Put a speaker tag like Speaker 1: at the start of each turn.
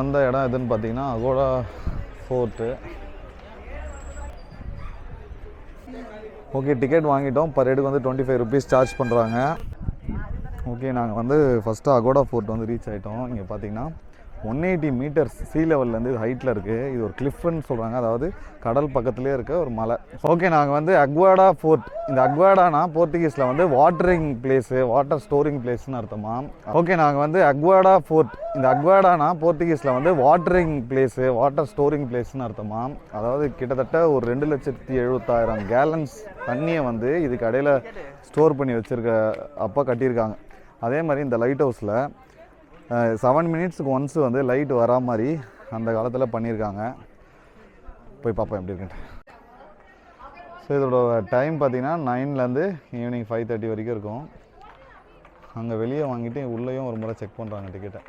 Speaker 1: வந்த இடம் எதுன்னு பார்த்தீங்கன்னா அகோடா ஃபோர்ட்டு. ஓகே, டிக்கெட் வாங்கிட்டோம். பர் ஹெடுக்கு வந்து 25 ருபீஸ் சார்ஜ் பண்ணுறாங்க. ஓகே, நாங்கள் வந்து ஃபஸ்ட்டு அகோடா ஃபோர்ட் வந்து ரீச் ஆகிட்டோம். இங்கே பார்த்தீங்கன்னா 180 மீட்டர்ஸ் சீ லெவல்லேருந்து இது ஹைட்டில் இருக்குது. இது ஒரு கிளிஃப்னு சொல்கிறாங்க, அதாவது கடல் பக்கத்துலேயே இருக்க ஒரு மலை. ஓகே, நாங்கள் வந்து அக்வாடா ஃபோர்ட். இந்த அக்வாடானா போர்த்துகீஸில் வந்து வாட்டரிங் பிளேஸு, வாட்டர் ஸ்டோரிங் பிளேஸ்னு அர்த்தமா. ஓகே, நாங்கள் வந்து அக்வாடா ஃபோர்ட். இந்த அக்வாடானா போர்த்துகீஸில் வந்து வாட்டரிங் பிளேஸு, வாட்டர் ஸ்டோரிங் பிளேஸ்னு அர்த்தமா. அதாவது கிட்டத்தட்ட ஒரு 2,70,000 கேலன்ஸ் தண்ணியை வந்து இதுக்கு இடையில ஸ்டோர் பண்ணி வச்சுருக்க அப்போ கட்டியிருக்காங்க. அதே மாதிரி இந்த லைட் ஹவுஸில் 7 மினிட்ஸுக்கு ஒன்ஸ் வந்து லைட் வரா மாதிரி அந்த காலத்தில் பண்ணியிருக்காங்க. போய் பார்ப்போம் எப்படி இருக்குன்ட்டு. ஸோ இதோட டைம் பார்த்திங்கன்னா 9லேருந்து ஈவினிங் 5:30 வரைக்கும் இருக்கும். அங்கே வெளியே வாங்கிட்டு உள்ளேயும் ஒரு முறை செக் பண்ணுறாங்க டிக்கெட்டை.